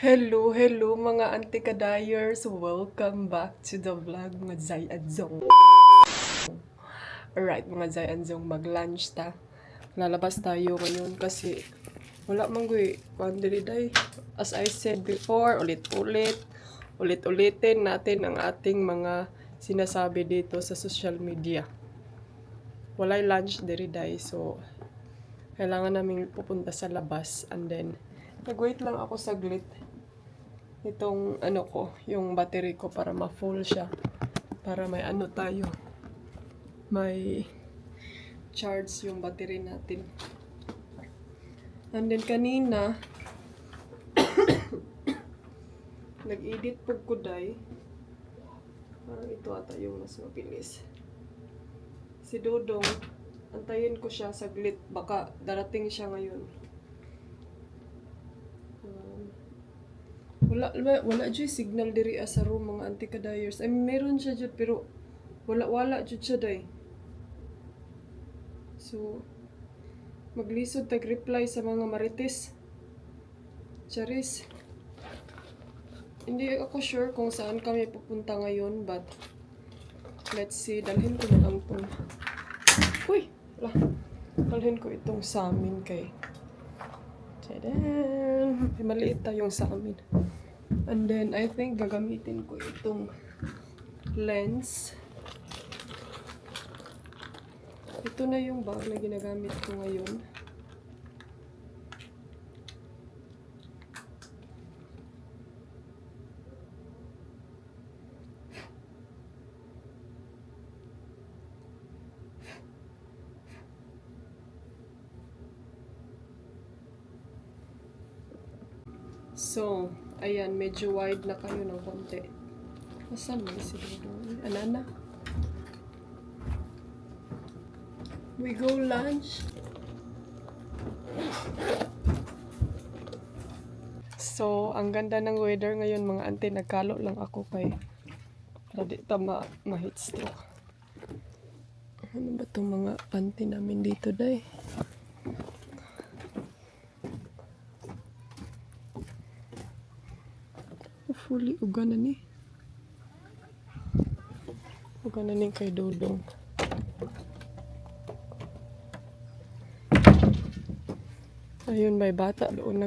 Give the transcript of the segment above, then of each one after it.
Hello mga anti-kadayers! Welcome back to the vlog mga Zay Adzong. Alright mga Zay Adzong, mag-lunch ta. Lalabas tayo ngayon kasi wala man gui day. As I said before, ulit-ulitin natin ang ating mga sinasabi dito sa social media. Walay lunch diri day, so kailangan namin pupunta sa labas, and then nag-wait lang ako saglit itong yung battery ko para ma-full siya, para may tayo, may charge yung battery natin. And then kanina nag-edit po ko day, parang ito ata yung mas mabilis. Si Dodong, antayin ko siya saglit, baka darating siya ngayon. Wala dyan signal diri sa room mga anti-kadayers. I mean, meron siya dyan pero wala dyan siya day. So maglisod tag-reply sa mga marites. Charis. Hindi ako sure kung saan kami pupunta ngayon, but let's see. Dalhin ko na lang itong dalhin ko itong sa amin kay tadan! Maliit tayong sa amin. And then, I think gagamitin ko itong lens. Ito na yung bag na ginagamit ko ngayon. So, ayan, medyo wide na kayo ng konti. Asan ba si Dodong? Anana? We go lunch. So, ang ganda ng weather ngayon mga ante. Nagkalo lang ako kay hindi ta ma-heat stroke. Ano ba itong mga panty namin dito day? Fully uga na ni. Uga na ni kay Dodong. Ayun, may bata doon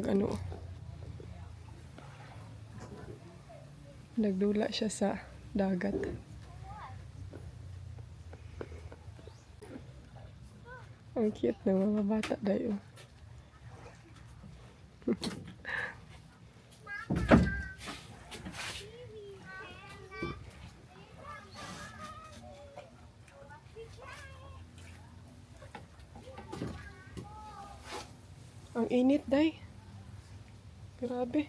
nagdula siya sa dagat. Ang cute ng mga bata dayo. Ang init day. Grabe.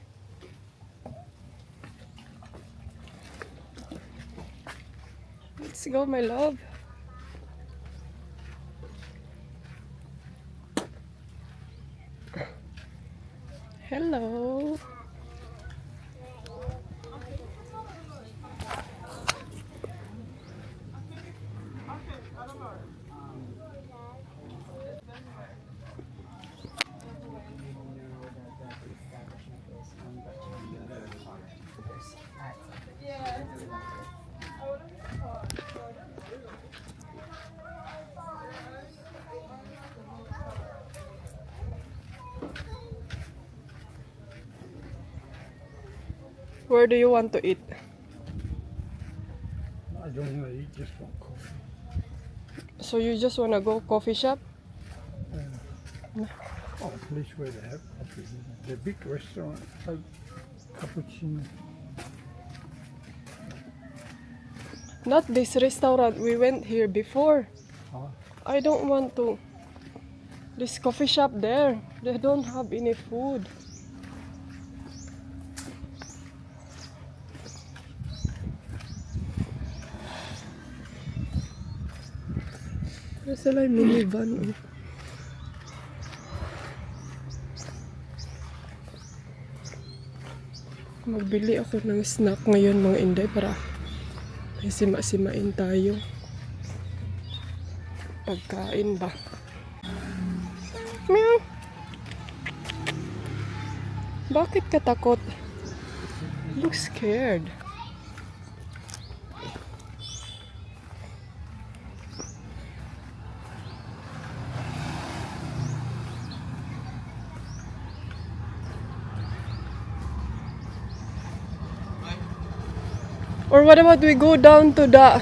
Let's go, my love. Hello. Where do you want to eat? I don't want to eat, just want coffee. So you just want to go coffee shop? Oh, a place where they have coffee. The big restaurant, like cappuccino. Not this restaurant. We went here before. Huh? I don't want to. This coffee shop there, they don't have any food. Nasa lang minivan. Magbili ako ng snack ngayon mga inday para may sima-simain tayo. Pagkain ba? Meow! Bakit ka takot? Looks scared. Or what about we go down to the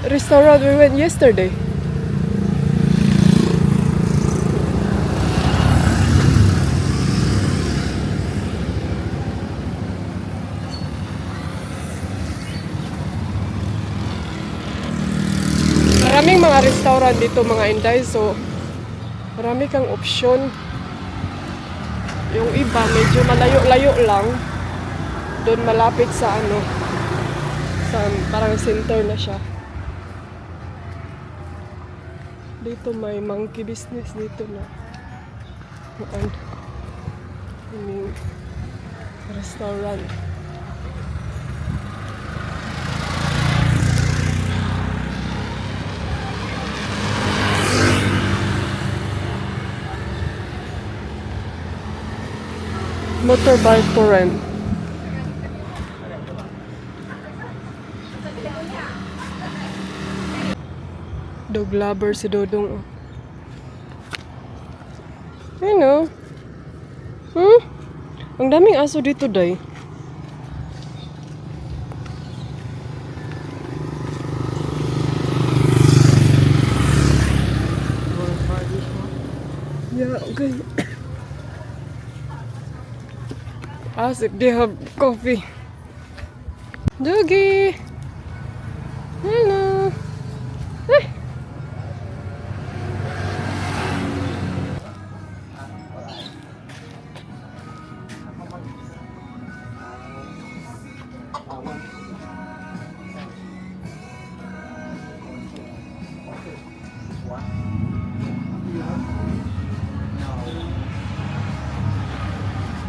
restaurant we went yesterday? Maraming mga restaurant dito mga Inday, so marami kang option. Yung iba medyo malayo-layo lang. Doon malapit sa ano, sa parang center na siya. Dito may monkey business dito na. Yung restaurant. Motorbike for rent. Dog lover si Dodong. Ano? Ang daming aso dito, day. Yeah, okay. Asik, they have coffee. Doggy! Hello! Eh.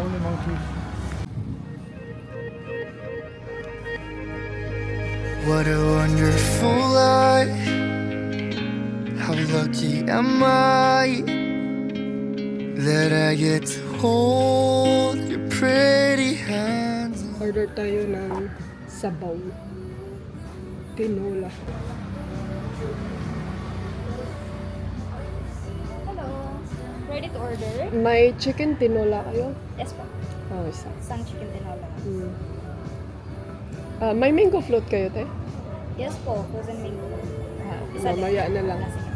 Only monkeys. What a wonderful life. How lucky am I that I get to hold your pretty hands. Order tayo ng sabaw. Tinola. Hello. Ready to order? May chicken tinola kayo? Yes po. Oh, isa. Isang chicken tinola. May mango float kayo, te? Yes po. Frozen mango. Isa din. Mamaya na lang. Sige.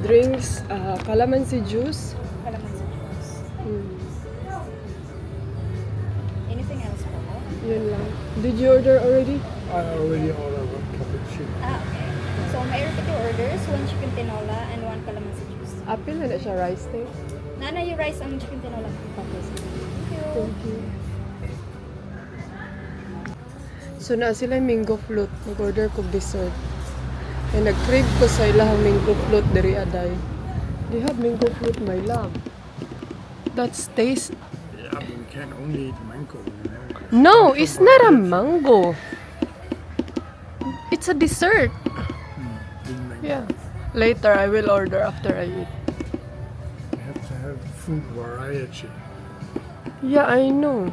Drinks, calamansi juice. Calamansi juice. Mm, Anything else po? yun lang. Did you order already? I already ordered one cappuccino. Okay. So, may repeat your orders. One chicken tinola and one calamansi juice. Apple na siya rice, te. Nana, yung rice ang chicken tinola. Tapos, Thank you. thank you. So na sila yung mango float. Nag-order ko dessert. And nag-crave ko sa ilang mango float diri aday. They have mango float, my love. That's taste. Yeah, but we can only eat mango, you know. No, it's not a mango. It's a dessert. Big mango. Yeah. Later, I will order after I eat. We have to have food variety. Yeah, I know.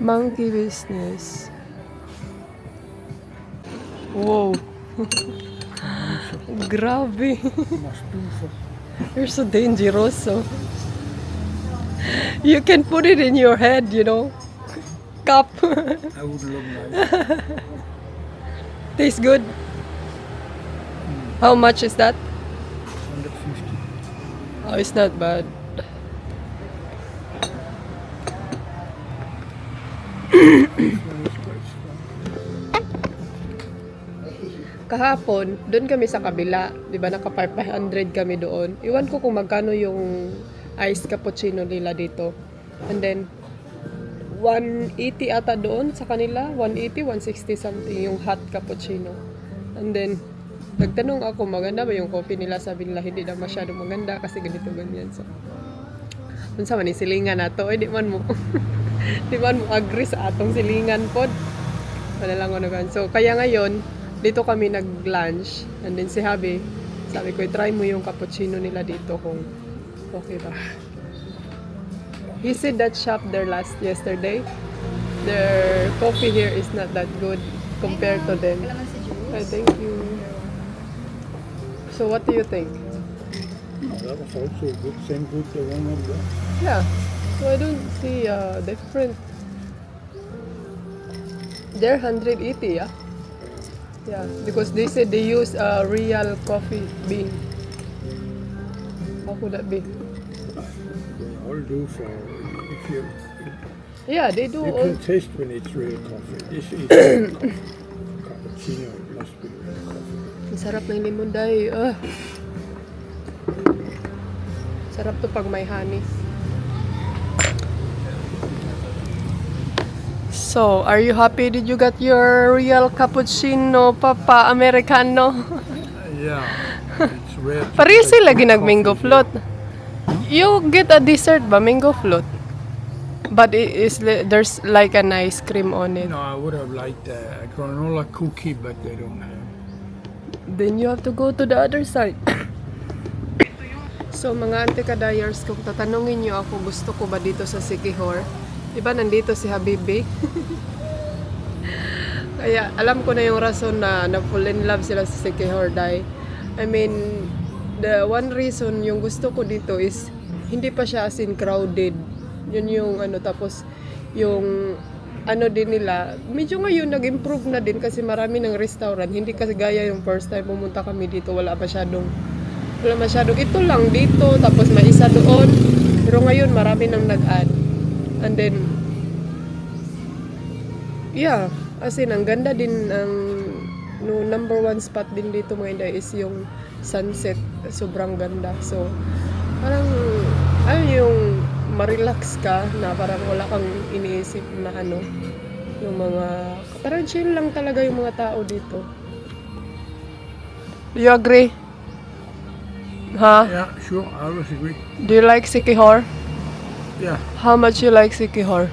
Monkey business. Wow. Grabe. Mastufo. You're so dangerous. So. You can put it in your head, you know. Cup. I would love like Tastes good. How much is that? 150. Oh, it's not bad. This one is quite strong. Kahapon, doon kami sa kabila. Di ba, naka 500 kami doon. Iwan ko kung magkano yung iced cappuccino nila dito. And then, 180 ata doon sa kanila. 180, 160 something yung hot cappuccino. And then, nagtanong ako, maganda ba yung coffee nila? Sabi nila, hindi na masyado maganda kasi ganito, ganyan. So, unsa man ni silingan nato, di man mo di man mo agree sa atong silingan pod. Wala lang ano gan. So kaya ngayon dito kami nag-lunch and then si Habi sabi ko try mo yung cappuccino nila dito kung okay ba. He said that shop there yesterday. Their coffee here is not that good compared to them. Kalamansi juice. I thank you. So what do you think? No, that was also good, same good the one of that. Yeah. So I don't see different. They're 180, yeah? Yeah, because they said they use a real coffee bean. How could that be? They all do for if you Yeah, they do you all. can taste when it's real coffee. This is real coffee. Cappuccino, it must be real coffee. Ang sarap ng limon dahil. Sarap to pag may honey. So, are you happy? Did you get your real cappuccino, Papa Americano? Yeah, it's rare. to Paris get sila good ginag-mango coffee float. You get a dessert ba? Mango float. But there's like an ice cream on here. it. No, I would have liked a granola cookie, but they don't have. Then you have to go to the other side. So mga anti-kadayers, kung tatanungin nyo ako, gusto ko ba dito sa Siquijor? Diba nandito si Habibi? Kaya alam ko na yung rason na fall in love sila sa Siquijor dahil I mean, the one reason yung gusto ko dito is hindi pa siya as in crowded. Yun yung ano, tapos yung ano din nila, medyo ngayon nag-improve na din kasi marami ng restaurant. Hindi kasi gaya yung first time pumunta kami dito, wala masyadong. Ito lang dito, tapos may isa doon. Pero ngayon marami nang nag-add. And then, yeah, as in, ang ganda din ang no, number one spot din dito mga inday is yung sunset. Sobrang ganda. So, parang, yung ma-relax ka na parang wala kang iniisip na ano, yung mga, parang chill lang talaga yung mga tao dito. Do you agree? Huh? Yeah, sure, I always agree. Do you like Siquijor? Yeah. How much you like Siquijor?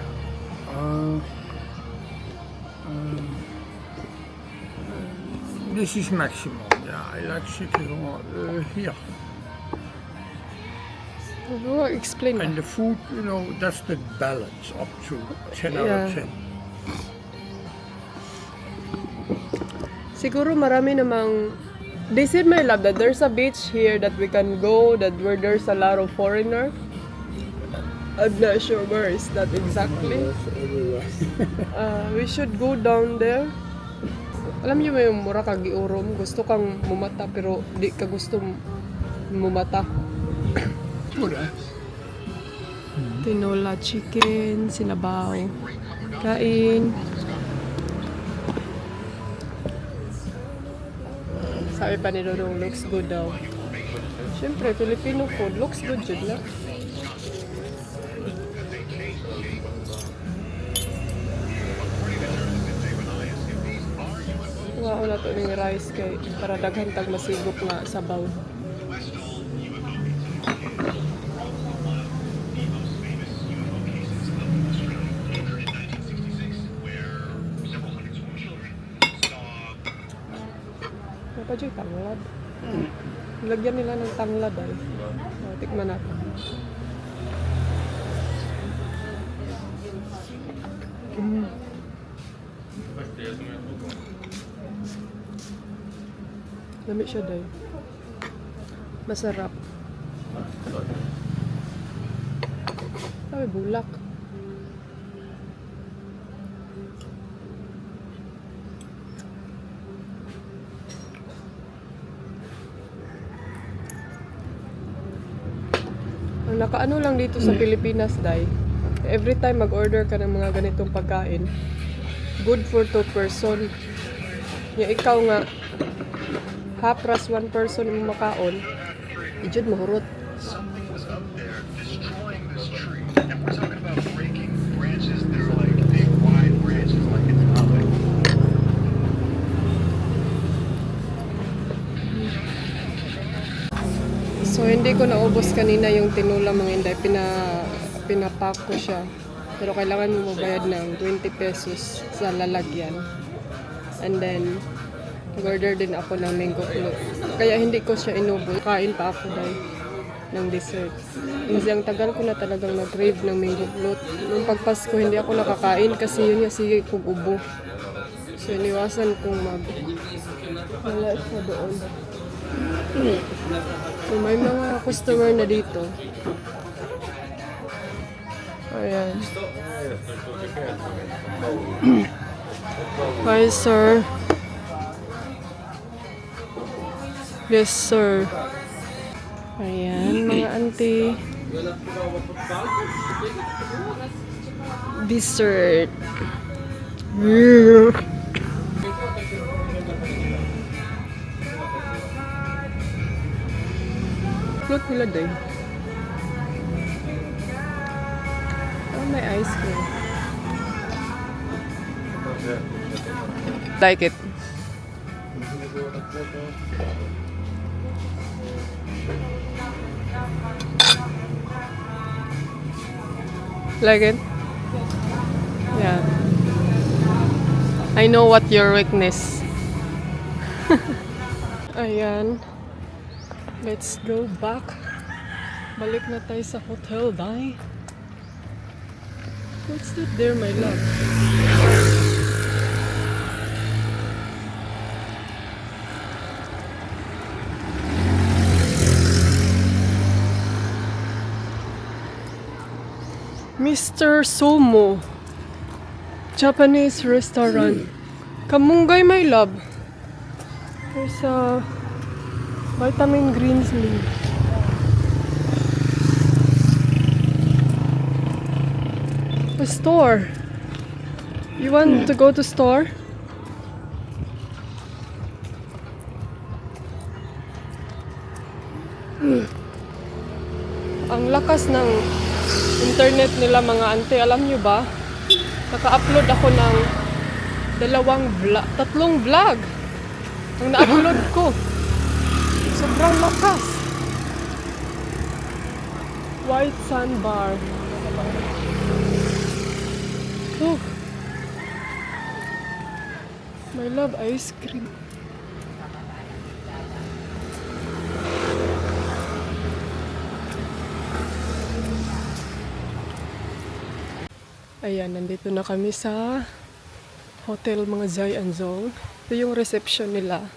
This is maximum. Yeah, I like Siquijor here. Explain And na. the food, you know, that's the balance up to 10 out Yeah. of 10. Siguro marami namang. They said, my love, that there's a beach here that we can go, that where there's a lot of foreigner. I'm not sure where is that exactly. That's everywhere. We should go down there. Alam niyo ba yung mura kag giurom, gusto kang mumata pero di ka gusto mumata. Good, eh? Tinola chicken, sinabaw. Kain. Sabi pa ni Dodong, looks good daw. Siyempre, Filipino food, looks good jud na. Nga na to ng rice kay para daghan tag masigop nga sabaw. Apa dyan, tanglad. Lagyan nila ng tanglad ay. Tikman natin. Lami siya day. Masarap. Ay, bulak. Ang nakaano lang dito sa Pilipinas, day, every time mag-order ka ng mga ganitong pagkain, good for 2 person. Yung ikaw nga, hapras 1 person yung makaon, ijud mahurot. So hindi ko naubos kanina yung tinula mga inday, pinapack ko siya. Pero kailangan mo magbayad ng 20 pesos sa lalagyan. And then order din ako ng mango float. Kaya hindi ko siya inubos. Kain pa ako dahil. ng dessert. Kasi ang tagal ko na talagang nag-crave ng mango float. Nung pagpasko hindi ako nakakain kasi yun nga sige kong ubo. So iniwasan kong wala siya doon. So may mga customer na dito. Ayan. Hi sir. Yes sir. Ayan, mga auntie. Dessert. Float nila din. Oh, may ice cream. Like it. Like it? Yeah. I know what your weakness. Ayan. Let's go back. Balik na tayo sa hotel, Dai. What's that there, my love? Mr. Somo, Japanese restaurant. Kamunggay, my love. There's a vitamin greens leaf. A store. You want to go to store? Ang lakas ng internet nila mga ante, alam nyo ba? Naka-upload ako ng 3 vlog ang na-upload ko. Sobrang lakas. White sandbar. Oh. My love, ice cream. Ayan, nandito na kami sa hotel mga Zai and Zong. Ito yung reception nila.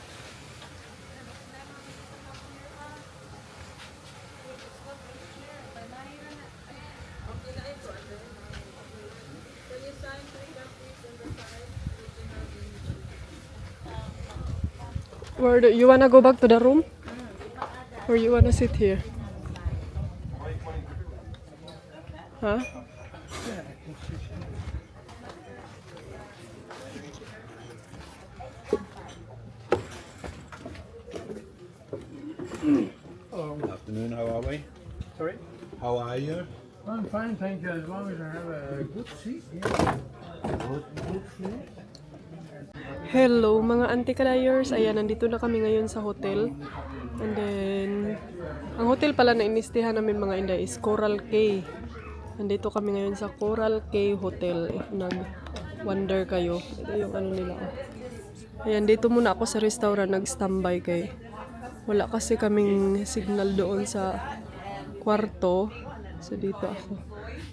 You wanna go back to the room? Or you wanna sit here? Huh? Afternoon, how are we? Sorry? How are you? I'm fine, thank you. As long as I have a good seat. Yeah. Good food. Hello mga auntie kadayers. Ayan, nandito na kami ngayon sa hotel. And then, ang hotel pala na inistihan namin mga inday is Coral Cay. Nandito kami ngayon sa Coral Cay Hotel. If nag-wonder kayo, ito yung ano nila. Ayan, dito muna ako sa restaurant nag-standby kay wala kasi kaming signal doon sa kwarto. So dito ako.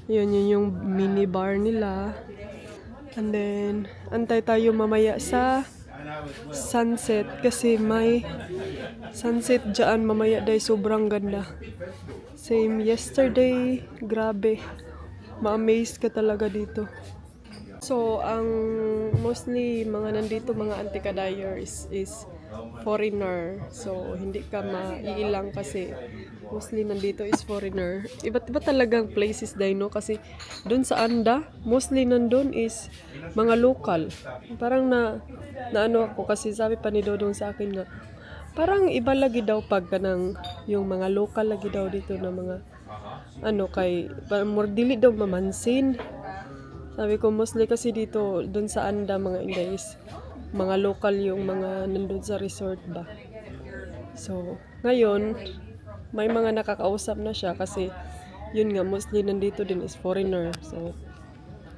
Yun yung mini bar nila. And then, antay tayo mamaya sa sunset kasi may sunset dyan mamaya dahil sobrang ganda. Same yesterday, grabe. Ma-amaze ka talaga dito. So, ang mostly mga nandito mga antikadayers is foreigner. So, hindi ka maiilang kasi mostly nandito is foreigner. Iba't iba talagang places dahil, no? Kasi doon sa Anda, mostly nandun is mga local. Parang na ano ako kasi sabi pa ni Dodong sa akin na parang iba lagi daw pag kanang yung mga local lagi daw dito na mga ano kay parang more dili daw mamansin. Sabi ko mostly kasi dito doon sa Anda mga Indies, mga local yung mga nandun sa resort ba. So, ngayon may mga nakakausap na siya kasi yun nga mostly nandito din is foreigner. So,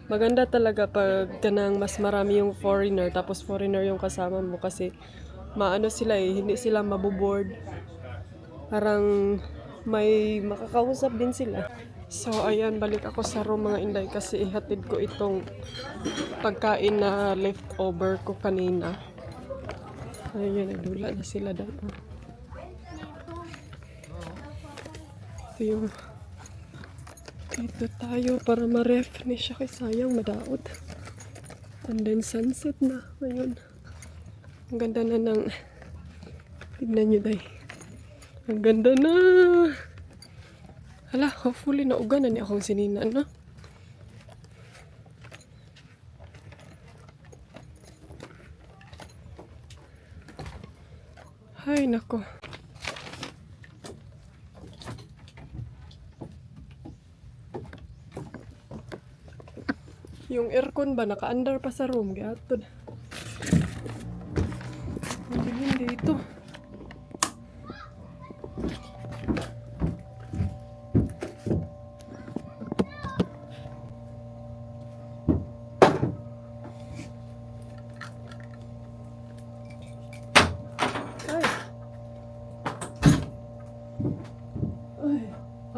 maganda talaga pag kanang mas marami yung foreigner tapos foreigner yung kasama mo kasi maano sila hindi sila maboboard. Parang may makakausap din sila. So, ayan, balik ako sa room mga inday kasi ihatid ko itong pagkain na leftover ko kanina. Ayan, nagdula na sila daw. Ito yung dito tayo para ma-ref ni siya kay sayang madaot. And then sunset na ngayon. Ang ganda na ng tignan nyo day. Ang ganda na. Hala, hopefully nauga na ni akong sinina, no? Ay, nako. Yung aircon ba, naka-under pa sa room. Gatod. Hindi dito.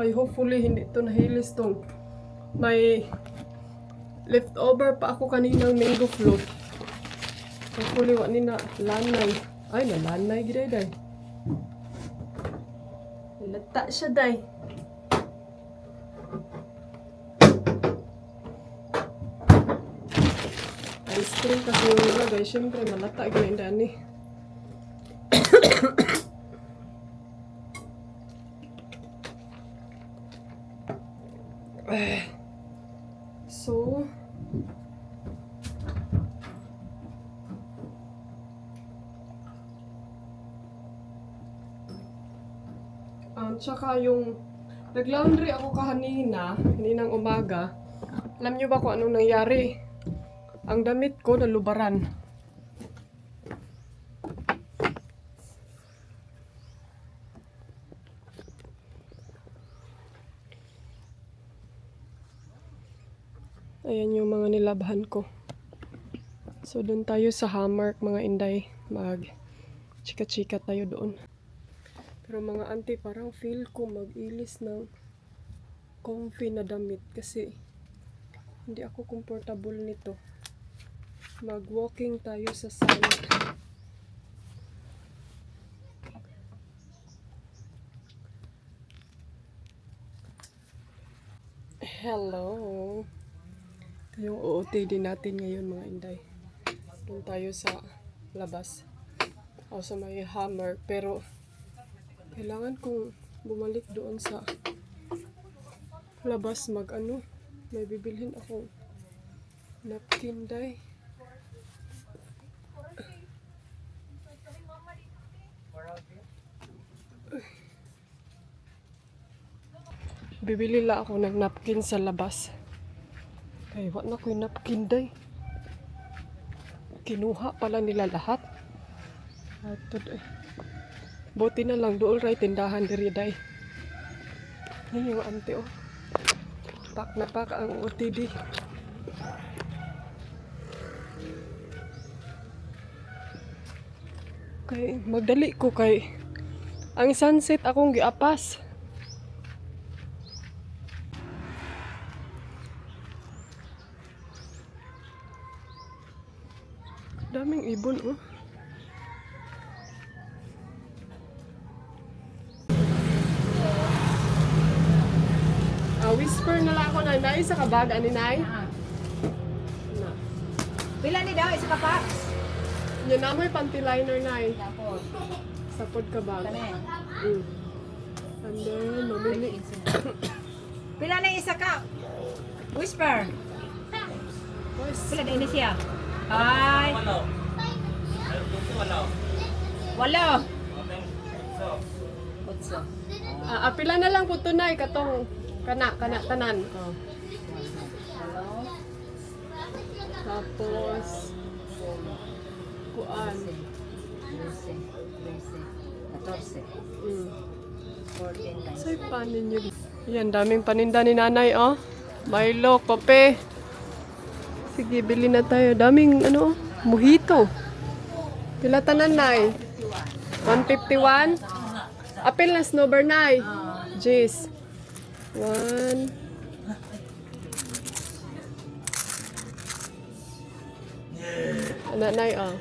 Ay, hopefully hindi ito nahilis tong may leftover pa ako kaninang mango float. Hopefully wala na lanay. Ay, nalanay gida day. Lata siya day. Ice cream kasi yung nilagay. Siyempre, malata gina ni. So, tsaka yung nag-laundry ako kaninang umaga. Alam nyo ba kung anong nangyari? Ang damit ko nalubaran. Ayan yung mga nilabhan ko. So, doon tayo sa Hammark, mga inday. Mag-chika-chika tayo doon. Pero mga auntie, parang feel ko mag-ilis ng comfy na damit. Kasi, hindi ako comfortable nito. Mag-walking tayo sa sun. Hello! Ito yung OOTD natin ngayon mga inday. Doon tayo sa labas. O sa may Hammer. Pero kailangan kong bumalik doon sa labas may bibilhin akong napkin day. Bibili lang ako ng napkin sa labas. Ay, wala na ko yung napkin day. Kinuha pala nila lahat. Buti na lang doon ray tindahan diri day. Yan yung ante oh. Pak na pak ang OTD. Kay magdali ko kay ang sunset akong giapas. Daming ibon, oh. Whisper na lang ako na Nay sa kabag, ani Nay? Pila ni daw, isa ka pa? Yan na mo'y panty liner, Nay. Tapos, Sapod kabag. kani. And then, mamili. Pila na isa ka? Whisper. Pila na ini siya? Ay. Walo. Otso. Pila na lang po ito, Nay, katong kana tanan. Oh. Walo. Tapos, kuan. 14. 14 Say panin nyo. Yan, daming paninda ni Nanay, oh. Milo, kope. Sige, bili na tayo. Daming, mojito. Pila tanan, Nay? 151? Apil na snowbar, Nay. Jace. 1. Anak Nay, oh.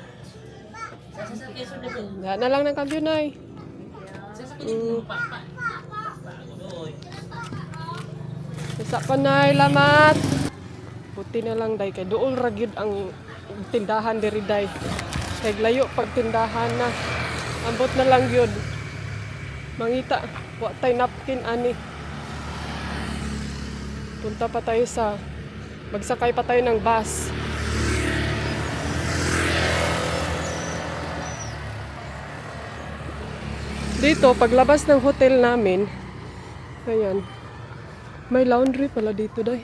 Lahat na lang ng cambio, Nay. Isa ko, Nay. Lamat. Puti na lang, Day. Kay doon ragyod ang tindahan diri, Day. Kay layo pag tindahan na. Ambot na lang yun. Mangita. Wa tay napkin, ani. Punta pa tayo sa... Magsakay pa tayo ng bus. Dito, paglabas ng hotel namin, ayan, may laundry pala dito, Day.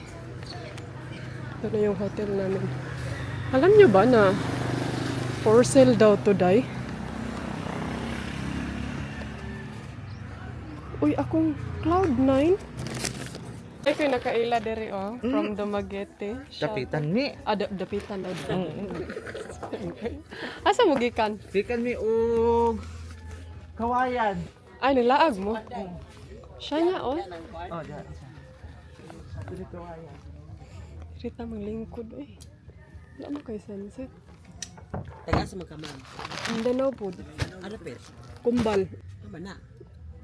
Ito na yung hotel namin. Alam nyo ba na for sale daw to, Day? Uy, akong Cloud9. Ay, ko nakaila dere, oh, from Dumaguete. Dapitan mi. Dapitan daw. Asa mo gikan? Pikan mi og kawayan. Ay, nilaag mo? Siya niya, oh. Oh, diyan. Sa kawayan. Rita maglingkod, eh. Wala mo kay sunset. Taga sa magkaman. Mindanao po. Ano per? Kumbal. Ano na?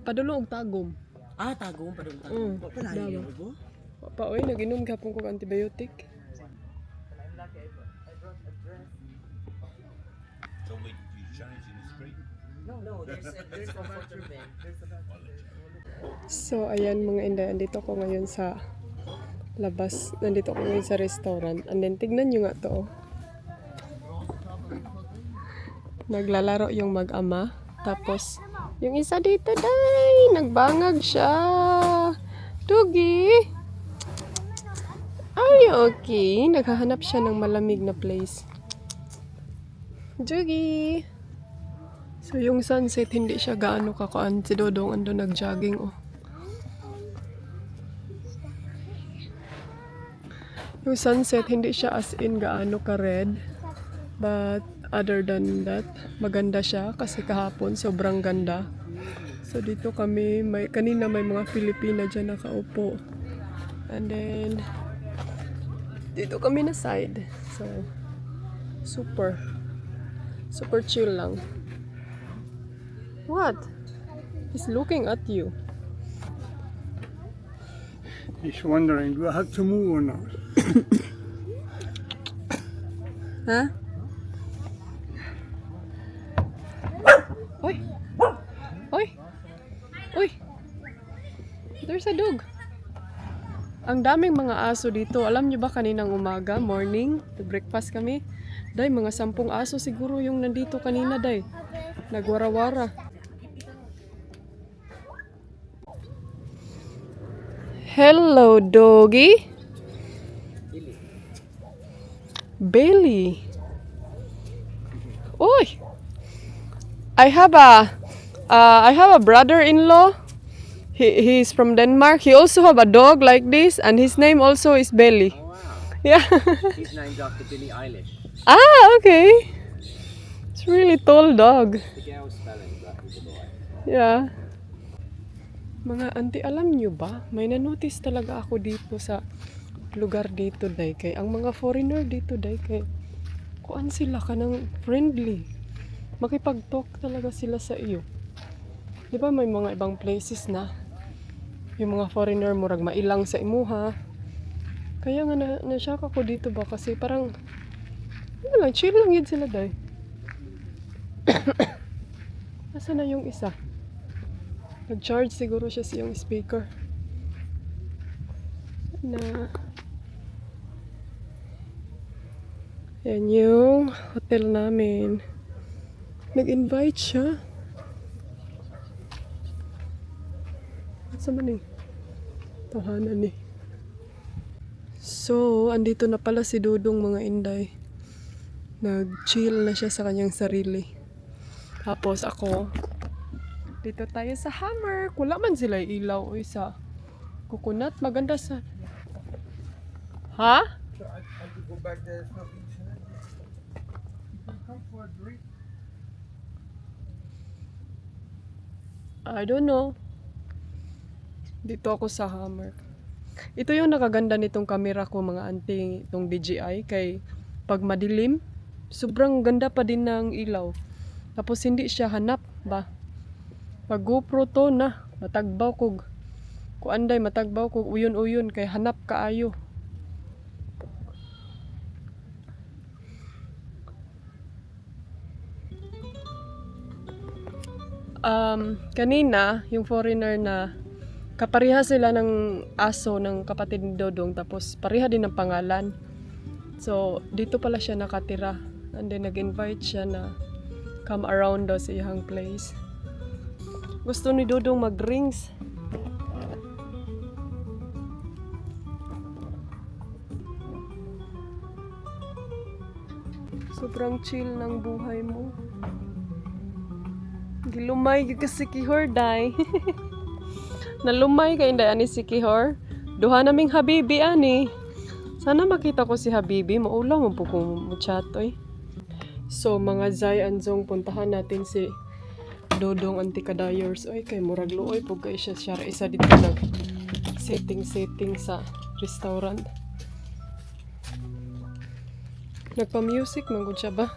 Padulo og tagom. Tagong pa doon tagong. Mm, Wala dawa. yung ubo. Pa, oy, nag-inom ka kog antibiotic. So wait, you change in the street? No, there's comforter bed. So, ayan mga inday, andito ko ngayon sa labas. Nandito ko ngayon sa restaurant. And then, tignan nyo nga to, oh. Naglalaro yung mag-ama. Tapos, yung isa dito, Day, nagbangag siya. Dugi. Are you okay? Naghahanap siya ng malamig na place. Dugi. So, yung sunset, hindi siya gaano kakuan. Si Dodong ando nag-jogging, oh. Yung sunset, hindi siya as in gaano ka-red. But, other than that, maganda siya kasi kahapon sobrang ganda. So dito kami, kanina may mga Pilipina dyan nakaupo. And then, dito kami na side. So, super chill lang. What? He's looking at you. He's wondering, do I have to move or not? Huh? Oy! Oy! Oy! There's a dog. Ang daming mga aso dito. Alam nyo ba kaninang umaga, morning, breakfast kami? Day, mga 10 aso siguro yung nandito kanina, Day. Nagwara-wara. Hello, doggy. Bailey. Oy! I have a brother-in-law. He's from Denmark. He also have a dog like this, and his name also is Bailey. Oh, wow. Yeah. He's named after Billie Eilish. Okay. It's really tall dog. The girl spelling, but he's a boy. Yeah. Mga auntie, alam nyo ba? May na-notice talaga ako dito sa lugar dito, Day. Kay ang mga foreigner dito, Day, kay kuan sila ka ng friendly. Makipag-talk talaga sila sa iyo. Di ba may mga ibang places na yung mga foreigner murag mailang sa imuha. Kaya nga na-shock ako dito ba kasi parang ano lang, chill lang yun sila, Day. Asa na yung isa? Nag-charge siguro siya sa yung speaker. Na yan yung hotel namin. Nag-invite siya. Asa man eh? Tahanan eh. So, andito na pala si Dudong, mga inday. Nag-chill na siya sa kanyang sarili. Tapos ako, dito tayo sa Hammer. Wala man sila ilaw o isa. Coconut, maganda sa... Ha? I could go back there, it's not internet. You can come for a drink. I don't know. Dito ako sa Hammer. Ito yung nakaganda nitong camera ko mga auntie, itong DJI. Kay pag madilim, sobrang ganda pa din ng ilaw. Tapos hindi siya hanap ba. Pag GoPro to na, matagbaw kog. Kuanday matagbaw kog uyon-uyon kay hanap kaayo. Kanina, yung foreigner na kapareha sila ng aso ng kapatid ni Dodong tapos pareha din ng pangalan. So, dito pala siya nakatira. And then nag-invite siya na come around daw sa iyang place. Gusto ni Dodong mag-rings. Sobrang chill ng buhay mo. Gilumay gyud ka si Kihor, day. Nalumay kay inday ani si Kihor. Duha naming habibi ani. Sana makita ko si habibi, maulaw mo po kung muchatoy. So mga Zay Anzong, puntahan natin si Dodong Antikadayers. Oy kay murag luoy po kay siya isa dito nag setting sa restaurant. Nagpa-music man gud siya ba?